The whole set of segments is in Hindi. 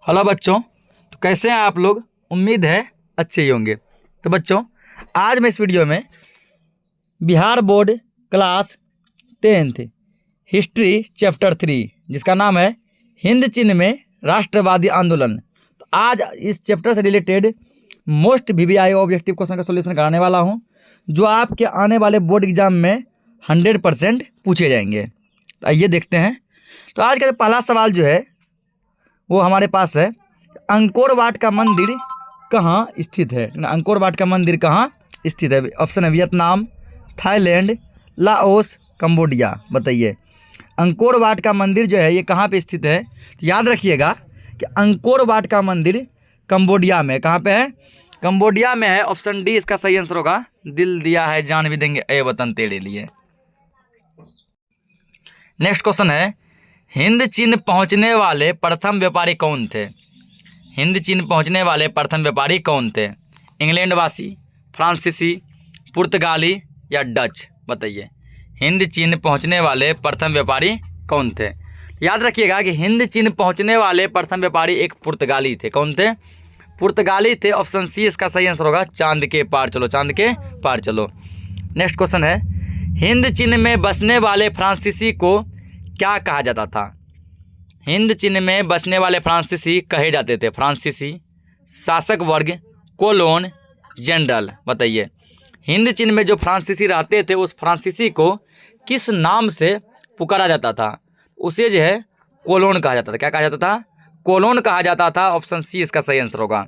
हेलो बच्चों, तो कैसे हैं आप लोग। उम्मीद है अच्छे ही होंगे। तो बच्चों, आज मैं इस वीडियो में Bihar board class 10th history chapter 3 जिसका नाम है हिंद चीन में राष्ट्रवादी आंदोलन, तो आज इस चैप्टर से related most VVI objective question का सोल्यूशन कराने वाला हूं, जो आपके आने वाले बोर्ड एग्जाम में 100% पूछे जाएंगे। तो आइए देखते हैं। तो आज का पहला सवाल जो है वो हमारे पास है, अंकोर वाट का मंदिर कहाँ स्थित है। अंकोर वाट का मंदिर कहाँ स्थित है? ऑप्शन है वियतनाम, थाईलैंड, लाओस, कंबोडिया। बताइए अंकोर वाट का मंदिर जो है ये कहाँ पे स्थित है। तो याद रखिएगा कि अंकोर वाट का मंदिर कंबोडिया में। कहाँ पे है? कंबोडिया में है। ऑप्शन डी इसका सही आंसर होगा। दिल दिया है जान भी देंगे ए वतन तेरे लिए। नेक्स्ट क्वेश्चन है, हिंद चीन पहुंचने वाले प्रथम व्यापारी कौन थे? हिंद चीन पहुंचने वाले प्रथम व्यापारी कौन थे? इंग्लैंड वासी, फ्रांसीसी, पुर्तगाली या डच? बताइए हिंद चीन पहुंचने वाले प्रथम व्यापारी कौन थे। याद रखिएगा कि हिंद चीन पहुंचने वाले प्रथम व्यापारी एक पुर्तगाली थे। कौन थे? पुर्तगाली थे। ऑप्शन सी इसका सही आंसर होगा। चांद के पार चलो, चांद के पार चलो। नेक्स्ट क्वेश्चन है, हिंद चीन में बसने वाले फ्रांसीसी को क्या कहा जाता था? हिंद चीन में बसने वाले फ्रांसीसी कहे जाते थे फ्रांसीसी, शासक वर्ग, कोलोन, जनरल। बताइए हिंद चीन में जो फ्रांसीसी रहते थे उस फ्रांसीसी को किस नाम से पुकारा जाता था? उसे जो है कोलोन कहा जाता था। क्या कहा जाता था? कोलोन कहा जाता था। ऑप्शन सी इसका सही आंसर होगा।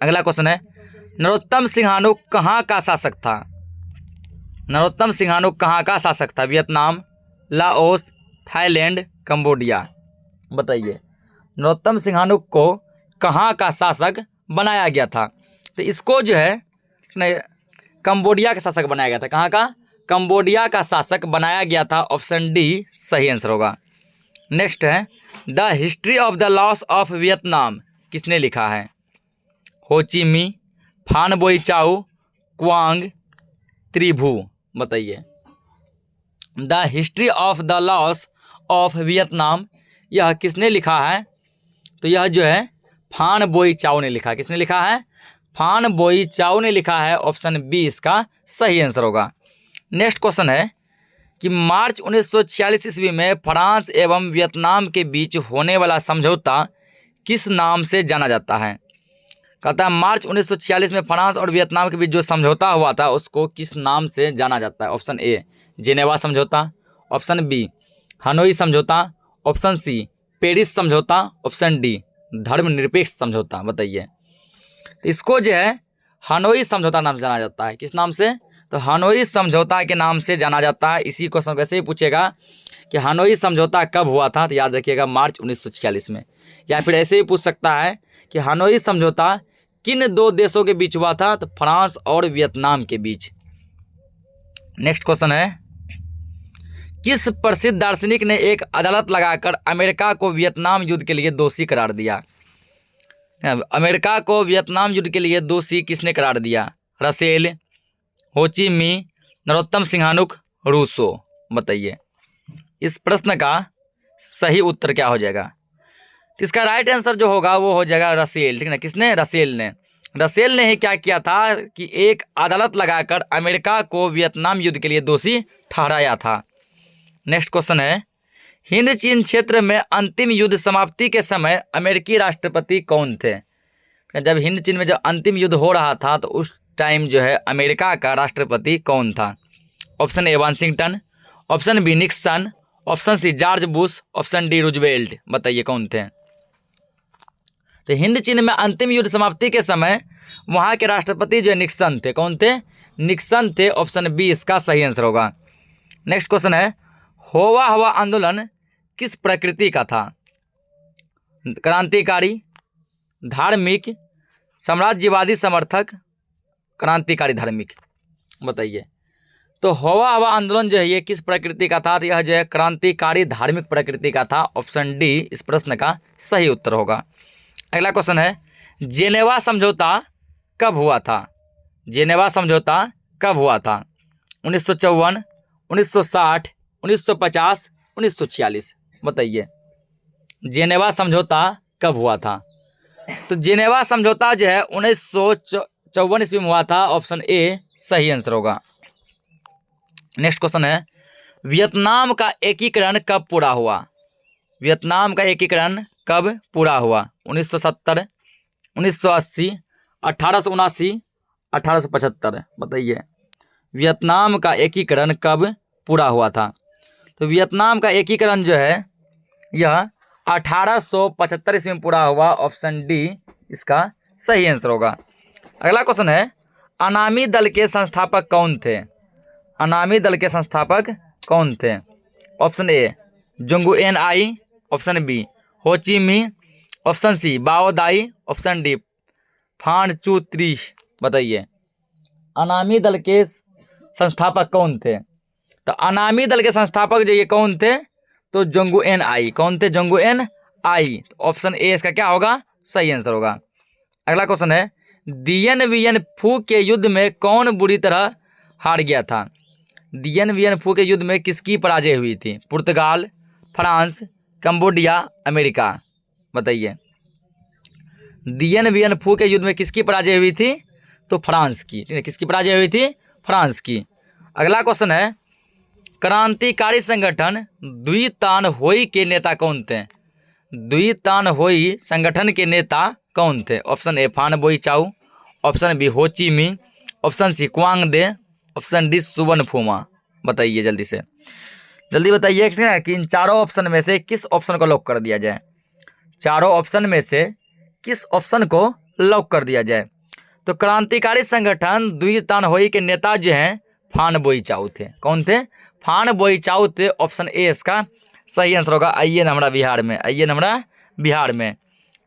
अगला क्वेश्चन है, नरोत्तम सिंहानुक कहाँ का शासक था? नरोत्तम सिंहानुक कहाँ का शासक था? Vietnam, Laos, Thailand, Cambodia. बताइए नरोत्तम सिंहानुक को कहाँ का शासक बनाया गया था? तो इसको जो है कंबोडिया का शासक बनाया गया था। कहाँ का? कंबोडिया का शासक बनाया गया था। ऑप्शन डी सही आंसर होगा। नेक्स्ट है, the history of the loss of Vietnam किसने लिखा है? हो ची मी, फान बोई चाओ, क्वांग, त्रिभु। बताइए the history of the loss of Vietnam यह किसने लिखा है? तो यह जो है फान बोई चाओ ने लिखा। किसने लिखा है? फान बोई चाओ ने लिखा है। ऑप्शन बी इसका सही आंसर होगा। नेक्स्ट क्वेश्चन है कि मार्च 1946 ईस्वी में फ्रांस एवं वियतनाम के बीच होने वाला समझौता किस नाम से जाना जाता है? कहता है मार्च 1946 में फ्रांस और वियतनाम के बीच जो समझौता हुआ था उसको किस नाम से जाना जाता है? ऑप्शन ए जेनेवा समझौता, ऑप्शन बी हनोई समझौता, ऑप्शन सी पेरिस समझौता, ऑप्शन डी धर्मनिरपेक्ष समझौता। बताइए तो इसको जो है हनोई समझौता नाम से जाना जाता है। किस नाम से? तो हनोई समझौता के नाम से जाना जाता है। इसी क्वेश्चन कैसे ही पूछेगा कि हनोई समझौता कब हुआ था, तो याद रखिएगा मार्च 1946 में। या फिर ऐसे ही पूछ सकता है कि हनोई समझौता किन दो देशों के बीच हुआ था? तो फ्रांस और वियतनाम के बीच। नेक्स्ट क्वेश्चन है, किस प्रसिद्ध दार्शनिक ने एक अदालत लगाकर अमेरिका को वियतनाम युद्ध के लिए दोषी करार दिया? अमेरिका को वियतनाम युद्ध के लिए दोषी किसने करार दिया? रसेल, हो ची मी, नरोत्तम सिंहानुक, रूसो। बताइए इस प्रश्न का सही उत्तर क्या हो जाएगा? तो इसका राइट आंसर जो होगा वो हो जाएगा रसेल। ठीक ना? किसने? रसेल ने। रसेल ने ही क्या किया था कि एक अदालत लगाकर अमेरिका को वियतनाम युद्ध के लिए दोषी ठहराया था। नेक्स्ट क्वेश्चन है, हिंद चीन क्षेत्र में अंतिम युद्ध समाप्ति के समय अमेरिकी राष्ट्रपति कौन थे? जब हिंद चीन में जब अंतिम युद्ध हो रहा था तो उस टाइम जो है अमेरिका का राष्ट्रपति कौन था? Option A Washington, option B Nixon, option C George Bush, option D Roosevelt. बताइए कौन थे? तो हिंद चीन में अंतिम युद्ध समाप्ति के समय वहाँ के राष्ट्रपति जो निक्सन थे। कौन थे? निक्सन थे। ऑप्शन बी इसका सही आंसर होगा। नेक्स्ट क्वेश्चन है, होवा हवा आंदोलन किस प्रकृति का था? क्रांतिकारी, धार्मिक, साम्राज्यवादी समर्थक, क्रांतिकारी धार्मिक। बताइए तो होवा हवा आंदोलन जो है ये किस प्रकृति का था? तो यह जो है क्रांतिकारी धार्मिक प्रकृति का था। ऑप्शन डी इस प्रश्न का सही उत्तर होगा। अगला क्वेश्चन है, जेनेवा समझौता कब हुआ था? जेनेवा समझौता कब हुआ था? 1954, 1960, 1950, 1946। बताइए जेनेवा समझौता कब हुआ था? तो जेनेवा समझौता जो है 1954 ईस्वी में हुआ था। ऑप्शन ए सही आंसर होगा। नेक्स्ट क्वेश्चन है, वियतनाम का एकीकरण कब पूरा हुआ? वियतनाम का एकीकरण कब पूरा हुआ? 1970, 1980, 1879, 1875? बताइए, वियतनाम का एकीकरण कब पूरा हुआ था? तो वियतनाम का एकीकरण जो है यह 1875 ईस्वी में पूरा हुआ। ऑप्शन डी इसका सही आंसर होगा। अगला क्वेश्चन है, अनामी दल के संस्थापक कौन थे? अनामी दल के संस्थापक कौन थे? Option A Nguyen Ai, option B Ho Chi Minh, option सी बाओ दाई, ऑप्शन डी फान चू त्री? बताइए, अनामी दल के संस्थापक कौन थे? तो अनामी दल के संस्थापक जो ये कौन थे? तो जोंगुएन आई। कौन थे? जोंगुएन आई। तो ऑप्शन ए इसका क्या होगा? सही आंसर होगा। अगला क्वेश्चन है, दियन वियन फू के युद्ध में कौन बुरी तरह हार गया था? दियन वियन फू के युद्ध में किसकी पराजय हुई थी? पुर्तगाल, फ्रांस, कंबोडिया, अमेरिका? बताइए, दियन वियन फू के युद्ध में किसकी पराजय हुई थी? तो फ्रांस की। ठीक है, किसकी पराजय हुई थी? फ्रांस की। अगला क्वेश्चन है, क्रांतिकारी संगठन दुई तान होई के नेता कौन थे? दुई तान होई संगठन के नेता कौन थे? ऑप्शन ए फान बोई चाऊ, option B Ho Chi Minh, option C Cuong De, option D Souvanna Phouma? बताइए जल्दी से, जल्दी बताइए कि इन चारों ऑप्शन में से किस ऑप्शन को लॉक कर दिया जाए? चारों ऑप्शन में से किस ऑप्शन को लॉक कर दिया जाए? तो क्रांतिकारी संगठन दुई तान होई के नेता जो हैं फान बोई चाऊ थे। कौन थे? फान बोई चाऊ थे। ऑप्शन ए इसका सही आंसर होगा। आइए हमारा बिहार में, आइए हमारा बिहार में।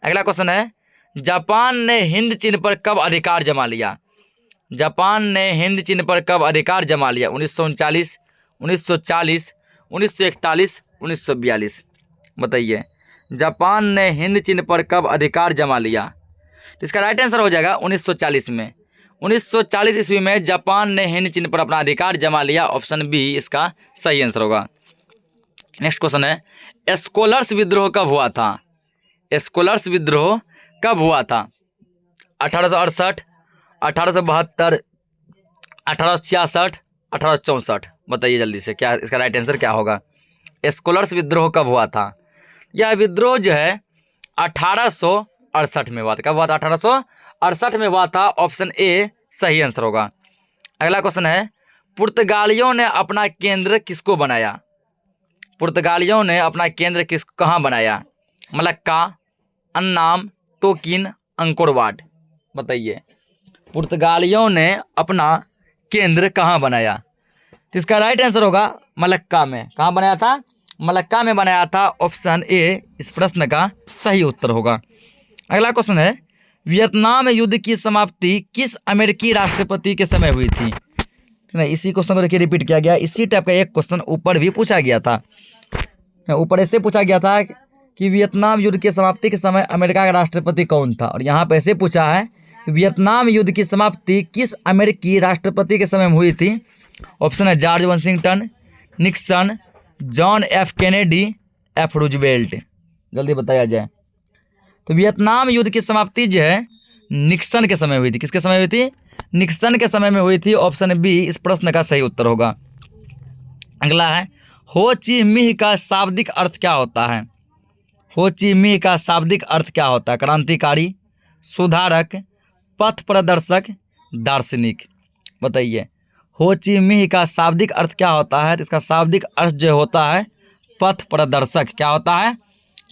अगला क्वेश्चन है, जापान ने हिंद चीन पर कब अधिकार जमा लिया? जापान ने हिंद चीन पर कब अधिकार जमा लिया? 1939, 1940, 1941, 1942? बताइए, जापान ने हिंद चीन पर कब अधिकार जमा लिया? तो इसका राइट आंसर हो जाएगा 1940 में। 1940 ईस्वी में जापान ने हिंद चीन पर अपना अधिकार जमा लिया। ऑप्शन बी इसका सही आंसर होगा। नेक्स्ट क्वेश्चन है, एस्कोलर्स विद्रोह कब हुआ था? एस्कोलर्स विद्रोह कब हुआ था? 1868, 1872, 1866, 1864? बताइए जल्दी से, क्या इसका राइट आंसर क्या होगा? एस्कोलर्स विद्रोह कब हुआ था? यह विद्रोह जो है 1868 में हुआ था। कब हुआ था? 1868 में हुआ था। ऑप्शन ए सही आंसर होगा। अगला क्वेश्चन है, पुर्तगालियों ने अपना केंद्र किसको बनाया? पुर्तगालियों ने अपना केंद्र कहाँ बनाया? Malacca, Annam, Tonkin, Angkor Wat? बताइए, पुर्तगालियों ने अपना केंद्र कहाँ बनाया? तो इसका राइट आंसर होगा मलक्का में। कहाँ बनाया था? मलक्का में बनाया था। ऑप्शन ए इस प्रश्न का सही उत्तर होगा। अगला क्वेश्चन है, वियतनाम युद्ध की समाप्ति किस अमेरिकी राष्ट्रपति के समय हुई थी? नहीं, इसी क्वेश्चन को देखिए रिपीट किया गया। इसी टाइप का एक क्वेश्चन ऊपर भी पूछा गया था। ऊपर ऐसे पूछा गया था कि वियतनाम युद्ध की समाप्ति के समय अमेरिका का राष्ट्रपति कौन था, और यहाँ पे ऐसे पूछा है कि वियतनाम युद्ध की समाप्ति किस अमेरिकी राष्ट्रपति के समय में हुई थी? ऑप्शन है George Washington, Nixon, John F Kennedy, F Roosevelt? जल्दी बताया जाए। तो वियतनाम युद्ध की समाप्ति जो है निक्सन के समय हुई थी। किसके समय हुई थी? निक्सन के समय में हुई थी। ऑप्शन बी इस प्रश्न का सही उत्तर होगा। अगला है, हो ची मिन्ह का शाब्दिक अर्थ क्या होता है? हो ची मिन्ह का शाब्दिक अर्थ क्या होता है? क्रांतिकारी, सुधारक, पथ प्रदर्शक, दार्शनिक? बताइए, हो ची मिन्ह का शाब्दिक अर्थ क्या होता है? तो इसका शाब्दिक अर्थ जो होता है पथ प्रदर्शक। क्या होता है?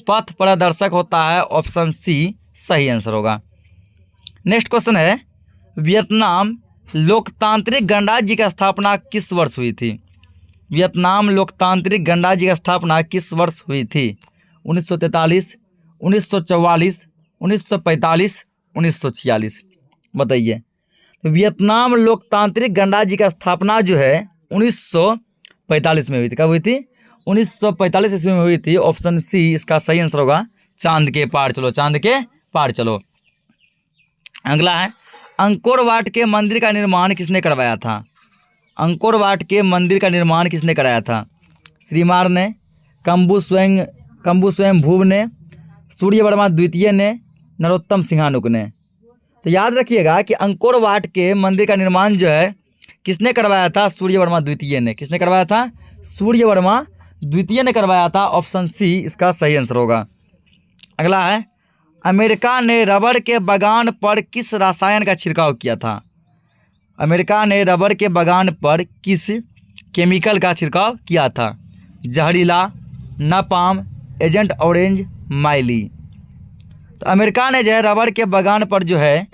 पथ प्रदर्शक होता है। ऑप्शन सी सही आंसर होगा। नेक्स्ट क्वेश्चन है, वियतनाम लोकतांत्रिक गणराज्य की स्थापना किस वर्ष हुई थी? वियतनाम लोकतांत्रिक गणराज्य की स्थापना किस वर्ष हुई थी? 1943, 1944, 1945, 1946? बताइए, तो वियतनाम लोकतांत्रिक गणराज्य की स्थापना जो है 1945 में हुई थी। कब हुई थी? 1945 ईस्वी में हुई थी। ऑप्शन सी इसका सही आंसर होगा। चांद के पार चलो, चांद के पार चलो। अगला है, अंकोर वाट के मंदिर का निर्माण किसने करवाया था? अंकोर वाट के मंदिर का निर्माण किसने कराया था? श्रीमार ने, कंबू स्वयं भूव ने, सूर्य वर्मा द्वितीय ने, नरोत्तम सिंहानुक ने। तो याद रखिएगा कि अंकोर वाट के मंदिर का निर्माण जो है किसने करवाया था? सूर्य वर्मा द्वितीय ने। किसने करवाया था? सूर्य वर्मा द्वितीय ने करवाया था। ऑप्शन सी इसका सही आंसर होगा। अगला है, अमेरिका ने रबड़ के बागान पर किस रसायन का छिड़काव किया था? अमेरिका ने रबड़ के बागान पर किस केमिकल का छिड़काव किया था? जहरीला, नापाम, एजेंट ऑरेंज, माइली। तो अमेरिका ने जो है रबड़ के बागान पर जो है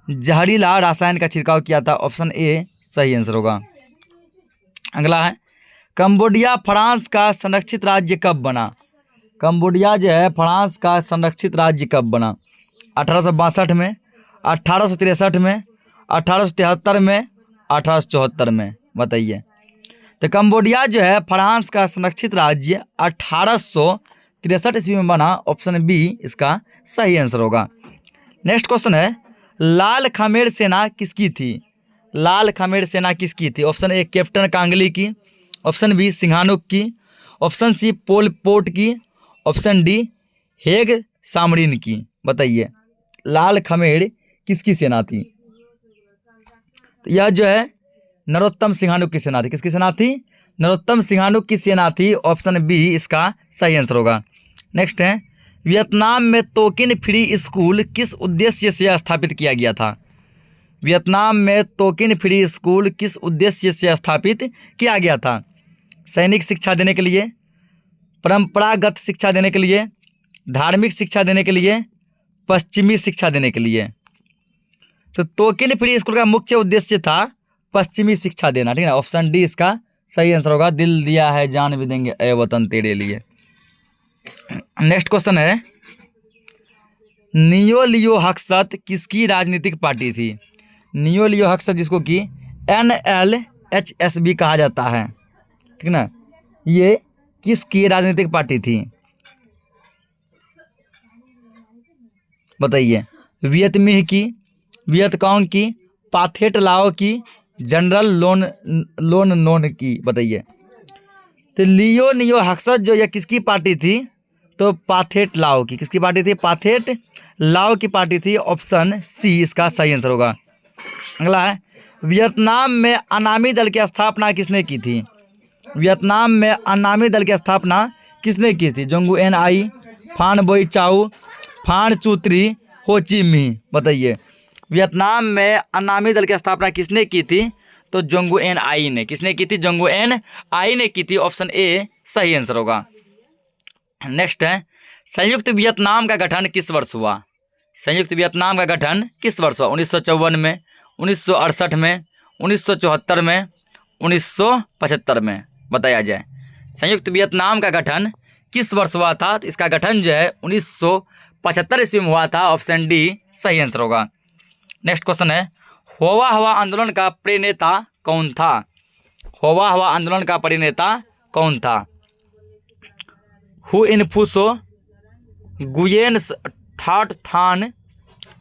जहरीला रसायन का छिड़काव किया था। ऑप्शन ए सही आंसर होगा। अगला है, कंबोडिया फ्रांस का संरक्षित राज्य कब बना? कंबोडिया जो है फ्रांस का संरक्षित राज्य कब बना? 1862 में, 1863 में, 1873 में, 1874 में, बताइए। तो कंबोडिया जो है फ्रांस का संरक्षित राज्य 1863 ईस्वी में बना। ऑप्शन बी इसका सही आंसर होगा। नेक्स्ट क्वेश्चन है, लाल खमेर सेना किसकी थी? लाल खमेर सेना किसकी थी? ऑप्शन ए कैप्टन कांगली की, ऑप्शन बी सिंघानुक की, ऑप्शन सी पोल पोट की, ऑप्शन डी हेग सामरीन की। बताइए लाल खमेर किसकी सेना थी? तो यह जो है नरोत्तम सिंघानुक की सेना थी। किसकी सेना थी? नरोत्तम सिंघानुक की सेना थी। ऑप्शन बी इसका सही आंसर होगा। नेक्स्ट है, वियतनाम में तोकिन फ्री स्कूल किस उद्देश्य से स्थापित किया गया था? वियतनाम में तोकिन फ्री स्कूल किस उद्देश्य से स्थापित किया गया था? सैनिक शिक्षा देने के लिए, परंपरागत शिक्षा देने के लिए, धार्मिक शिक्षा देने के लिए, पश्चिमी शिक्षा देने के लिए। तो तोकिन फ्री स्कूल का मुख्य उद्देश्य था पश्चिमी शिक्षा देना। ठीक है, ऑप्शन डी इसका सही आंसर होगा। दिल दिया है जान भी देंगे ए वतन तेरे लिए। नेक्स्ट क्वेश्चन है, नियो लियो हक्सत किसकी राजनीतिक पार्टी थी? नियो लियो हक्सत जिसको कि NLHSB कहा जाता है, ठीक ना, ये किसकी राजनीतिक पार्टी थी? बताइए। वियतमिह की, वियतकांग की, पाथेट लाओ की, जनरल लोन नोन की। बताइए। तो लियो नियो हक्सत जो ये किसकी पार्टी थी? तो पाथेट लाओ की। किसकी पार्टी थी? पाथेट लाओ की पार्टी थी। ऑप्शन सी इसका सही आंसर होगा। अगला है, वियतनाम में अनामी दल की स्थापना किसने की थी? वियतनाम में अनामी दल की स्थापना किसने की थी? जोंगू एन आई, फान बोई चाऊ, फान चूत्री, हो ची मिन्ह। बताइए वियतनाम में अनामी दल की स्थापना किसने की थी? तो जोंगू एन आई ने। किसने की थी? जोंगू एन आई ने की थी। ऑप्शन ए सही आंसर होगा। नेक्स्ट है, संयुक्त वियतनाम का गठन किस वर्ष हुआ? संयुक्त वियतनाम का गठन किस वर्ष हुआ? 1954 में, 1968 में, 1974 में, 1975 में। बताया जाए संयुक्त वियतनाम का गठन किस वर्ष हुआ था? तो इसका गठन जो है 1975 ईस्वी में हुआ था। ऑप्शन डी सही आंसर होगा। नेक्स्ट क्वेश्चन है, होवा हवा आंदोलन का प्रेरणेता कौन था? होवा हवा आंदोलन का प्रेरणेता कौन था? हु इनफुसो, Nguyen Tat Thanh,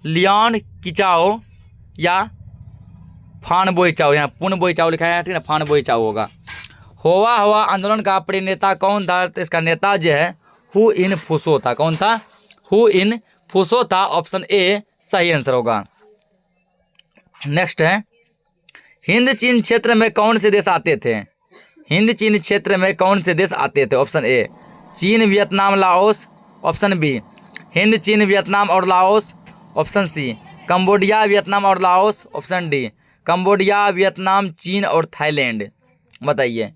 Liang Qichao या फान बोई चाओ। यहाँ पुन बोई चाओ लिखा है, ठीक है, फान बोई चाओ होगा। होवा हवा आंदोलन का प्रेरणेता कौन था? तो इसका नेता जो है हु इन फुसो था। कौन था? हु इन फुसो था। ऑप्शन ए सही आंसर होगा। नेक्स्ट है, हिंद चीन क्षेत्र में कौन से देश आते थे? हिंद चीन क्षेत्र में कौन से देश आते थे? ऑप्शन ए चीन, वियतनाम, लाओस। ऑप्शन बी हिंद चीन, वियतनाम और Laos. Option C Cambodia, Vietnam और Laos. Option D Cambodia, Vietnam, चीन और थाईलैंड। बताइए।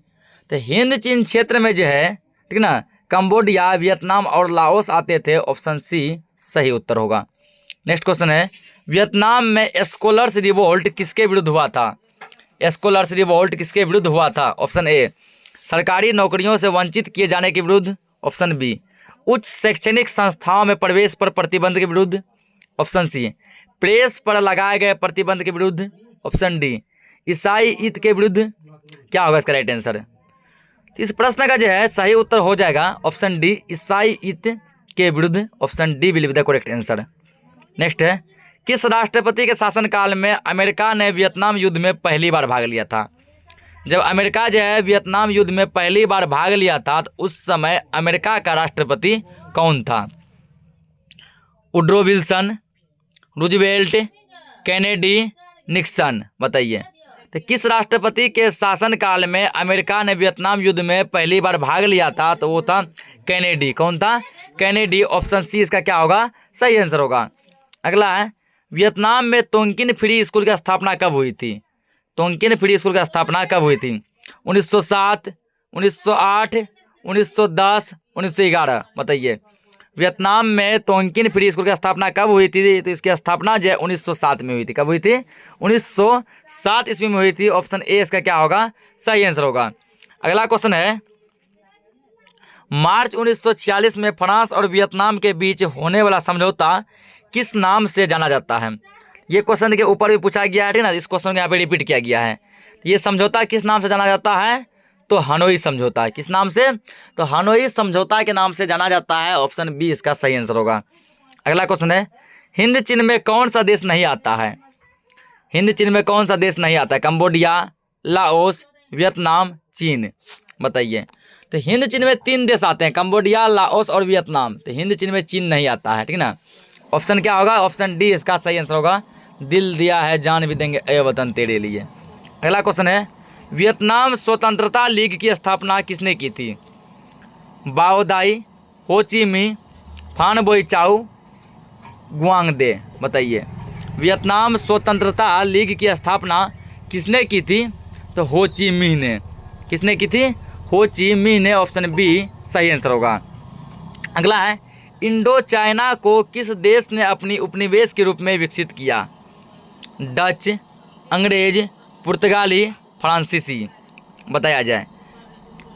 तो हिंद चीन क्षेत्र में जो है, ठीक ना, कंबोडिया, वियतनाम और लाओस आते थे। ऑप्शन सी सही उत्तर होगा। नेक्स्ट क्वेश्चन है, वियतनाम में स्कॉलर्स रिवोल्ट किसके विरुद्ध हुआ था? स्कॉलर्स रिवोल्ट किसके विरुद्ध हुआ था? ऑप्शन ए सरकारी नौकरियों से वंचित किए जाने के विरुद्ध। ऑप्शन बी उच्च शैक्षणिक संस्थाओं में प्रवेश पर प्रतिबंध के विरुद्ध। ऑप्शन सी प्रेस पर लगाए गए प्रतिबंध के विरुद्ध। ऑप्शन डी ईसाई ईद के विरुद्ध। क्या होगा इसका राइट आंसर? इस प्रश्न का जो है सही उत्तर हो जाएगा ऑप्शन डी ईसाई ईद के विरुद्ध। Option D will be the correct answer. Next है, किस राष्ट्रपति के शासनकाल में अमेरिका ने वियतनाम युद्ध में पहली बार भाग लिया था? जब अमेरिका जो है वियतनाम युद्ध में पहली बार भाग लिया था तो उस समय अमेरिका का राष्ट्रपति कौन था? Woodrow Wilson, Roosevelt, Kennedy, Nixon. बताइए। तो किस राष्ट्रपति के शासनकाल में अमेरिका ने वियतनाम युद्ध में पहली बार भाग लिया था? तो वो था कैनेडी। कौन था? कैनेडी। ऑप्शन सी इसका क्या होगा? सही आंसर होगा। अगला है, वियतनाम में तोंकिन फ्री स्कूल की स्थापना कब हुई थी? तोंकिन फ्री स्कूल की स्थापना कब हुई थी? 1907, 1908, 1910, 1911। बताइए। वियतनाम में तोंकिन फ्री स्कूल की स्थापना कब हुई थी? तो इसकी स्थापना जो है 1907 में हुई थी। कब हुई थी? 1907 ईस्वी में हुई थी। ऑप्शन ए इसका क्या होगा? सही आंसर होगा। अगला क्वेश्चन है, मार्च 1946 में फ्रांस और वियतनाम के बीच होने वाला समझौता किस नाम से जाना जाता है? ये क्वेश्चन के ऊपर भी पूछा गया है, ठीक ना। इस क्वेश्चन को यहाँ पे रिपीट किया गया है। ये समझौता किस नाम से जाना जाता है? तो हनोई समझौता है। किस नाम से? तो हनोई समझौता के नाम से जाना जाता है। ऑप्शन बी इसका सही आंसर होगा। अगला क्वेश्चन है, हिंद चिन्ह में कौन सा देश नहीं आता है? हिंद चिन्ह में कौन सा देश नहीं आता है? कंबोडिया, लाओस, वियतनाम, चीन। बताइए। तो हिंद चिन्ह में 3 देश आते हैं, कंबोडिया, लाओस और वियतनाम। तो हिंद चिन्ह में चीन नहीं आता है, ठीक ना। ऑप्शन क्या होगा? ऑप्शन डी इसका सही आंसर होगा। दिल दिया है जान भी देंगे ए वतन तेरे लिए। अगला क्वेश्चन है, वियतनाम स्वतंत्रता लीग की स्थापना किसने की थी? बाओ दाई, हो ची मिन्ह, फान बोई चाउ, गुआंग दे। बताइए। वियतनाम स्वतंत्रता लीग की स्थापना किसने की थी? तो हो ची मिन्ह ने। किसने की थी? हो ची मिन्ह ने। ऑप्शन बी सही आंसर होगा। अगला है, इंडो चाइना को किस देश ने अपनी उपनिवेश के रूप में विकसित किया? डच, अंग्रेज, पुर्तगाली, फ्रांसीसी। बताया जाए।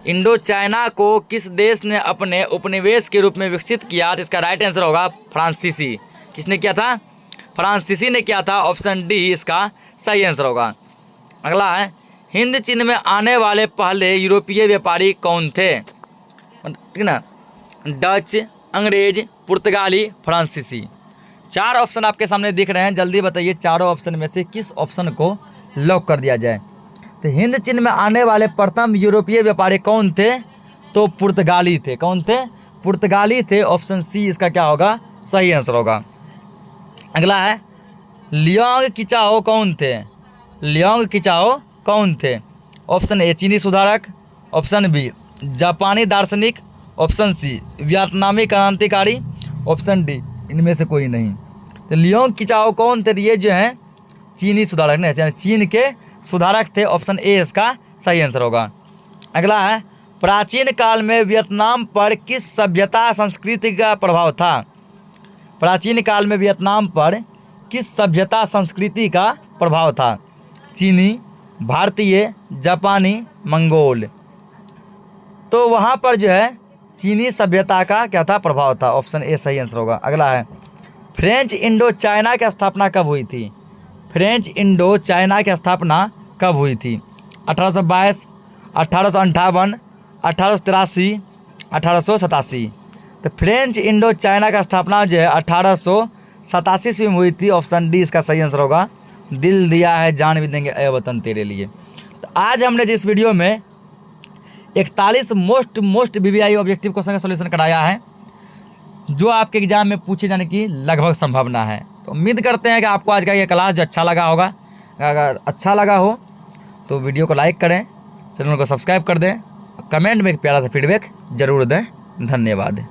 इंडो चाइना को किस देश ने अपने उपनिवेश के रूप में विकसित किया? तो इसका राइट आंसर होगा फ्रांसीसी। किसने किया था? फ्रांसीसी ने किया था। ऑप्शन डी इसका सही आंसर होगा। अगला है, हिंद चिन्ह में आने वाले पहले यूरोपीय व्यापारी कौन थे? ठीक ना। डच, अंग्रेज, पुर्तगाली, फ्रांसीसी। 4 ऑप्शन आपके सामने दिख रहे हैं। जल्दी बताइए, चारों ऑप्शन में से किस ऑप्शन को लॉक कर दिया जाए? तो हिंद चिन्ह में आने वाले प्रथम यूरोपीय व्यापारी कौन थे? तो पुर्तगाली थे। कौन थे? पुर्तगाली थे। ऑप्शन सी इसका क्या होगा? सही आंसर होगा। अगला है, लियांग किचाओ कौन थे? लियांग किचाओ कौन थे? ऑप्शन ए चीनी सुधारक, ऑप्शन बी जापानी दार्शनिक, ऑप्शन सी वियतनामी क्रांतिकारी, ऑप्शन डी इनमें से कोई नहीं। तो लियांग किचाओ कौन थे? ये जो हैं चीनी सुधारक ने, यानी चीन के सुधारक थे। ऑप्शन ए इसका सही आंसर होगा। अगला है, प्राचीन काल में वियतनाम पर किस सभ्यता संस्कृति का प्रभाव था? प्राचीन काल में वियतनाम पर किस सभ्यता संस्कृति का प्रभाव था? चीनी, भारतीय, जापानी, मंगोल। तो वहाँ पर जो है चीनी सभ्यता का क्या था? प्रभाव था। ऑप्शन ए सही आंसर होगा। अगला है, फ्रेंच इंडो चाइना की स्थापना कब हुई थी? फ्रेंच इंडो चाइना की स्थापना कब हुई थी? 1822, 1858, 1883, 1887। तो फ्रेंच इंडो चाइना का स्थापना जो है 1887 ईस्वी में हुई थी। ऑप्शन डी इसका सही आंसर होगा। दिल दिया है जान भी देंगे ए वतन तेरे लिए। तो आज हमने जिस वीडियो में 41 मोस्ट BBI ऑब्जेक्टिव क्वेश्चन का सॉल्यूशन कराया है, जो आपके एग्जाम में पूछे जाने की लगभग संभावना है। तो उम्मीद करते हैं कि आपको आज का ये क्लास जो अच्छा लगा होगा। अगर अच्छा लगा हो तो वीडियो को लाइक करें, चैनल को सब्सक्राइब कर दें, कमेंट में एक प्यारा सा फीडबैक ज़रूर दें। धन्यवाद।